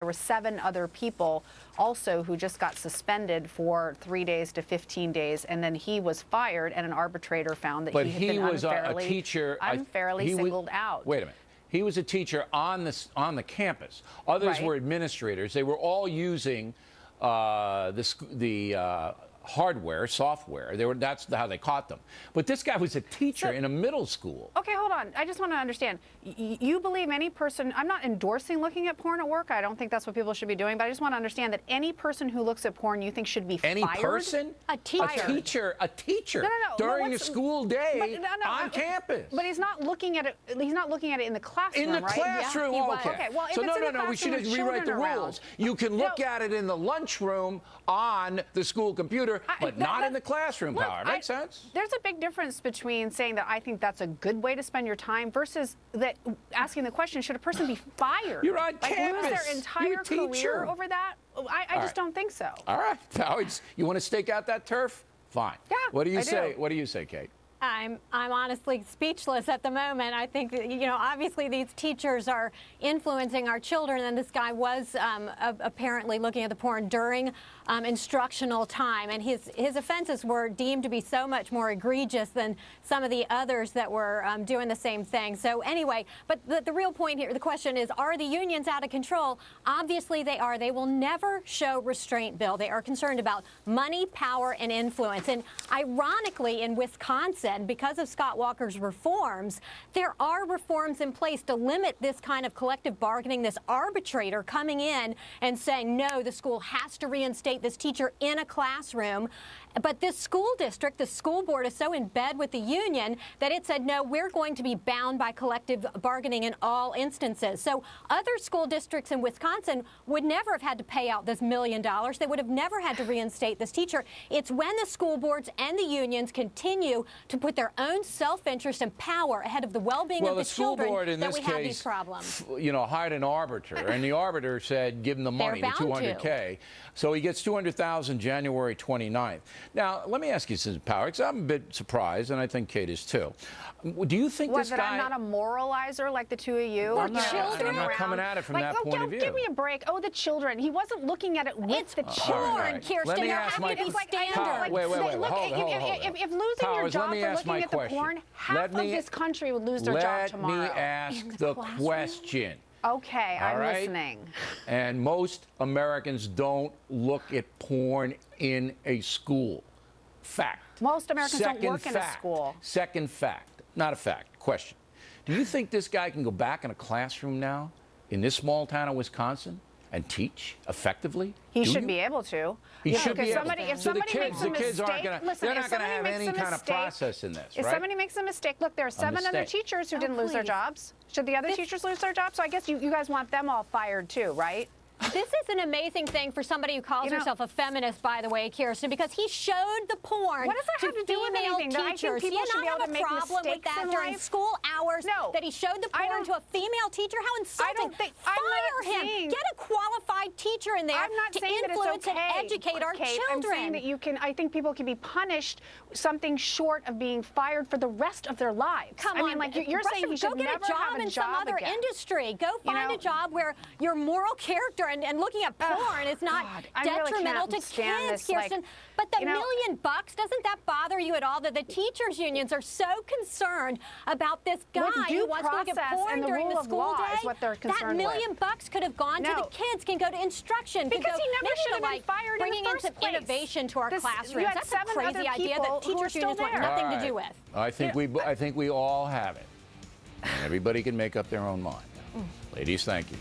were 7 other people also who just got suspended for 3 days to 15 days, and then he was fired, and an arbitrator found that he had been unfairly singled out. Wait a minute. He was a teacher on the campus. Others were administrators. They were all using the hardware, software. That's how they caught them. But this guy was a teacher in a middle school. Okay, hold on. I just want to understand. You believe any person, I'm not endorsing looking at porn at work. I don't think that's what people should be doing, but I just want to understand that any person who looks at porn you think should be fired? Any person? A teacher. A teacher. No. During a school day on campus. But he's not looking at it. He's not looking at it in the classroom, in the right? classroom, Yeah, okay. Well, if so it's in the no. We should classroom with rewrite the children rules. around. You can look at it in the lunchroom on the school computer, but not in the classroom. Look, Power makes sense. There's a big difference between saying that I think that's a good way to spend your time versus that asking the question, should a person be fired? You're on campus. Lose their entire career over that? I just don't think so. All right, Power, you want to stake out that turf? Fine. Yeah, What do you I say? do. What do you say, Kate? I'm honestly speechless at the moment. I think that, obviously these teachers are influencing our children, and this guy was apparently looking at the porn during instructional time, and his offenses were deemed to be so much more egregious than some of the others that were doing the same thing. So anyway, but the real point here, the question is, are the unions out of control? Obviously they are. They will never show restraint, Bill. They are concerned about money, power, and influence. And ironically, in Wisconsin, because of Scott Walker's reforms, there are reforms in place to limit this kind of collective bargaining, this arbitrator coming in and saying, no, the school has to reinstate this teacher in a classroom. But this school district, the school board, is so in bed with the union that it said, no, we're going to be bound by collective bargaining in all instances. So other school districts in Wisconsin would never have had to pay out this $1 million. They would have never had to reinstate this teacher. It's when the school boards and the unions continue to put their own self-interest and power ahead of the well-being of the children that we have these problems. Hired an arbiter, and the arbiter said, give him the money, the $200K. So he gets $200,000 January 29th. Now, let me ask you, Susan Power, because I'm a bit surprised, and I think Kate is too. Do you think this guy... I'm not a moralizer like the two of you? I'm not coming at it from that point of view. Give me a break. Oh, the children. He wasn't looking at it with the children, Kirsten. There has to be standards. Wait. If losing your job for looking at the porn, half of this country would lose their job tomorrow. Let me ask the question. Okay, I'm listening. And most Americans don't look at porn in a school. Fact. Most Americans don't work in a school. Second fact. Not a fact. Question. Do you think this guy can go back in a classroom now in this small town of Wisconsin and teach effectively? He should be able to. He should be able to. If so somebody makes a mistake, they're not going to have any kind of process in this, If somebody makes a mistake, look, there are 7 other teachers who didn't lose their jobs. Should the other teachers lose their jobs? So I guess you guys want them all fired too, right? This is an amazing thing for somebody who calls herself a feminist, by the way, Kirsten, because he showed the porn what does that have to do with anything? teachers. People should be able to make problem with that during school hours. No, that he showed the porn to a female teacher. How insulting! Fire him. Get a qualified teacher in there to influence and educate our children. I'm saying that you can. I think people can be punished something short of being fired for the rest of their lives. Come on, I mean, like you're saying, he should never have a job in some other industry. Go find a job where your moral character and looking at porn is not detrimental to kids, Kirsten. But the $1 million, doesn't that bother you at all? That the teachers' unions are so concerned about this guy who wants to look at porn during the school day? That $1 million could have gone to the kids, can go to instruction. Because he never should have been fired bringing in some innovation to our classrooms. That's a crazy idea that teachers' unions want nothing to do with. I think we all have it. And everybody can make up their own mind. Ladies, thank you.